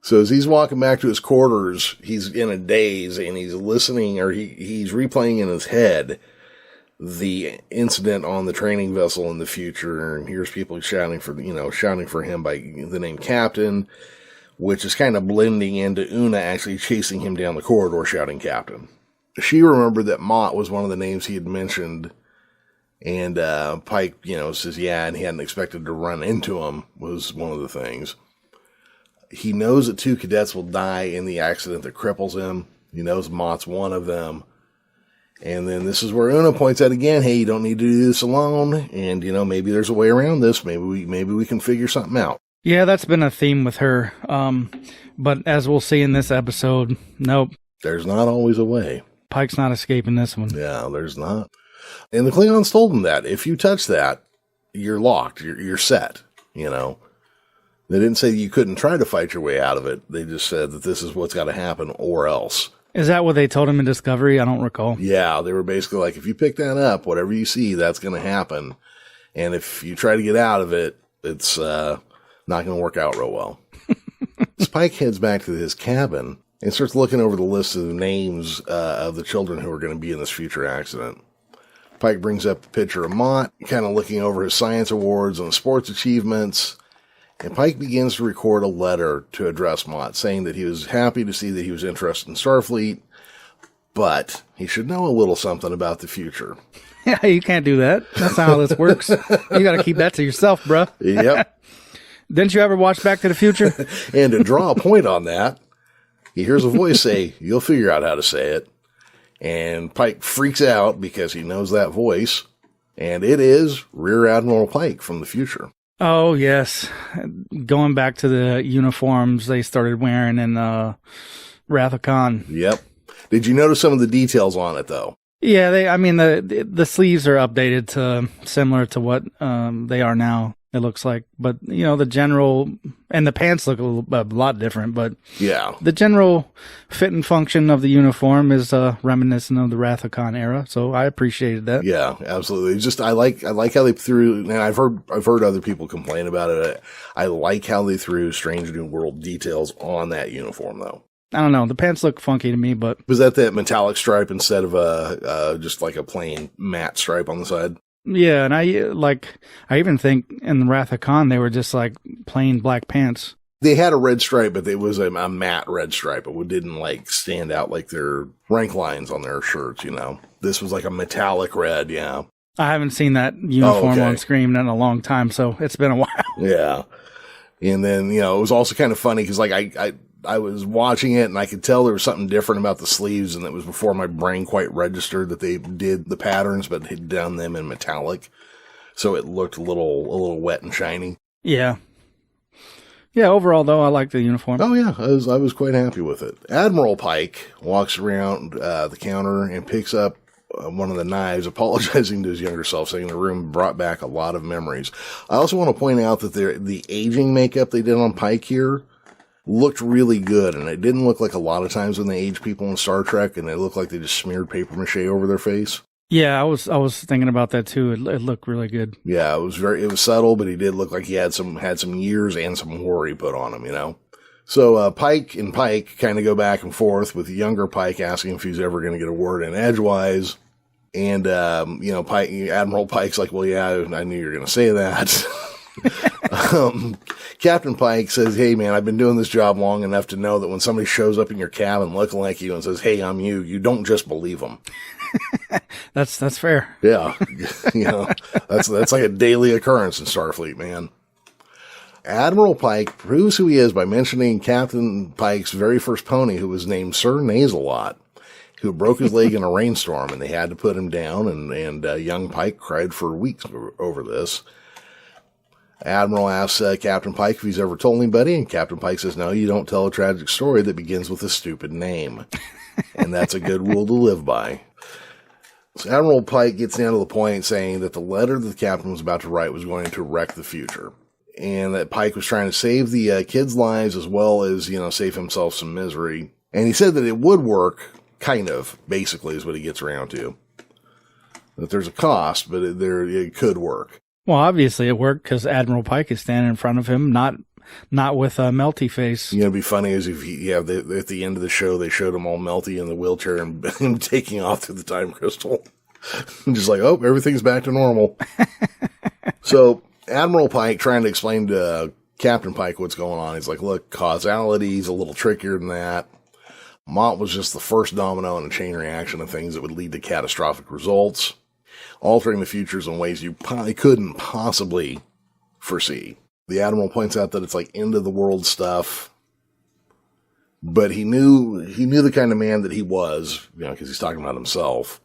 So as he's walking back to his quarters, he's in a daze and he's listening, or he's replaying in his head the incident on the training vessel in the future, and hears people shouting for him by the name Captain, which is kind of blending into Una actually chasing him down the corridor shouting Captain. She remembered that Mott was one of the names he had mentioned, and Pike, says yeah, and he hadn't expected to run into him was one of the things. He knows that 2 cadets will die in the accident that cripples him. He knows Mott's one of them. And then this is where Una points out again, hey, you don't need to do this alone. And, maybe there's a way around this. Maybe we can figure something out. Yeah, that's been a theme with her. But as we'll see in this episode, nope. There's not always a way. Pike's not escaping this one. Yeah, there's not. And the Klingons told him that. If you touch that, you're locked. You're set, They didn't say you couldn't try to fight your way out of it. They just said that this is what's got to happen or else. Is that what they told him in Discovery? I don't recall. Yeah, they were basically like, if you pick that up, whatever you see, that's going to happen. And if you try to get out of it, it's not going to work out real well. Pike heads back to his cabin and starts looking over the list of the names of the children who are going to be in this future accident. Pike brings up a picture of Mott, kind of looking over his science awards and sports achievements. And Pike begins to record a letter to address Mott, saying that he was happy to see that he was interested in Starfleet, but he should know a little something about the future. Yeah, you can't do that. That's not how this works. You got to keep that to yourself, bro. Yep. Didn't you ever watch Back to the Future? And to draw a point on that, he hears a voice say, you'll figure out how to say it. And Pike freaks out because he knows that voice. And it is Rear Admiral Pike from the future. Oh, yes. Going back to the uniforms they started wearing in Wrath of Khan. Yep. Did you notice some of the details on it, though? Yeah, the sleeves are updated to similar to what they are now, it looks like. But, the general, and the pants look a lot different, but yeah, the general fit and function of the uniform is reminiscent of the Wrath of Khan era, so I appreciated that. Yeah, absolutely. Just I like how they threw, and I've heard other people complain about it. I like how they threw Strange New World details on that uniform, though. I don't know. The pants look funky to me, but... Was that metallic stripe instead of just like a plain matte stripe on the side? Yeah, and I even think in the Wrath of Khan, they were just like plain black pants. They had a red stripe, but it was a matte red stripe. It didn't stand out like their rank lines on their shirts, This was like a metallic red, yeah. I haven't seen that uniform on screen in a long time, so it's been a while. Yeah. And then, it was also kind of funny because I was watching it and I could tell there was something different about the sleeves, and it was before my brain quite registered that they did the patterns, but had done them in metallic. So it looked a little wet and shiny. Yeah. Yeah, overall though, I like the uniform. Oh yeah, I was quite happy with it. Admiral Pike walks around the counter and picks up one of the knives, apologizing to his younger self, saying the room brought back a lot of memories. I also want to point out that the aging makeup they did on Pike here looked really good, and it didn't look like a lot of times when they age people in Star Trek and they look like they just smeared paper mache over their face. Yeah, I was thinking about that too. It looked really good. Yeah, it was subtle, but he did look like he had some years and some worry put on him, So Pike and Pike kind of go back and forth, with the younger Pike asking if he's ever going to get a word in edgewise, and Admiral Pike's like, well, yeah, I knew you were going to say that. Captain Pike says, hey man, I've been doing this job long enough to know that when somebody shows up in your cabin looking like you and says, hey, I'm you don't just believe them. That's fair. Yeah. That's like a daily occurrence in Starfleet, man. Admiral Pike proves who he is by mentioning Captain Pike's very first pony, who was named Sir Nasalot, who broke his leg in a rainstorm, and they had to put him down, and young Pike cried for weeks over this. Admiral asks Captain Pike if he's ever told anybody, and Captain Pike says, no, you don't tell a tragic story that begins with a stupid name. And that's a good rule to live by. So Admiral Pike gets down to the point saying that the letter that the captain was about to write was going to wreck the future. And that Pike was trying to save the kids' lives as well as, save himself some misery. And he said that it would work, kind of, basically, is what he gets around to. That there's a cost, but it could work. Well, obviously it worked because Admiral Pike is standing in front of him, not not with a melty face. You know, it'd be funny is if at the end of the show, they showed him all melty in the wheelchair and him taking off through the time crystal. Just like, oh, everything's back to normal. So Admiral Pike trying to explain to Captain Pike what's going on. He's like, look, causality's a little trickier than that. Mott was just the first domino in a chain reaction of things that would lead to catastrophic results, altering the futures in ways you probably couldn't possibly foresee. The Admiral points out that it's like end of the world stuff, but he knew the kind of man that he was, you know, because he's talking about himself.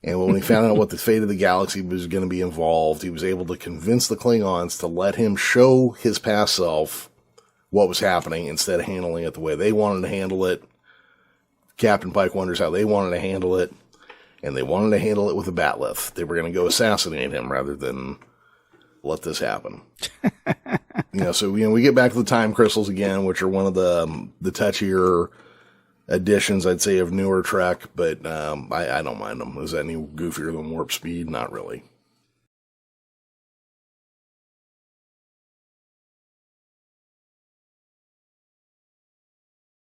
And when he found out what the fate of the galaxy was going to be involved, he was able to convince the Klingons to let him show his past self what was happening instead of handling it the way they wanted to handle it. Captain Pike wonders how they wanted to handle it, and they wanted to handle it with a bat'leth. They were going to go assassinate him rather than let this happen. So we get back to the time crystals again, which are one of the touchier editions, I'd say, of newer Trek, but I don't mind them. Is that any goofier than warp speed? Not really.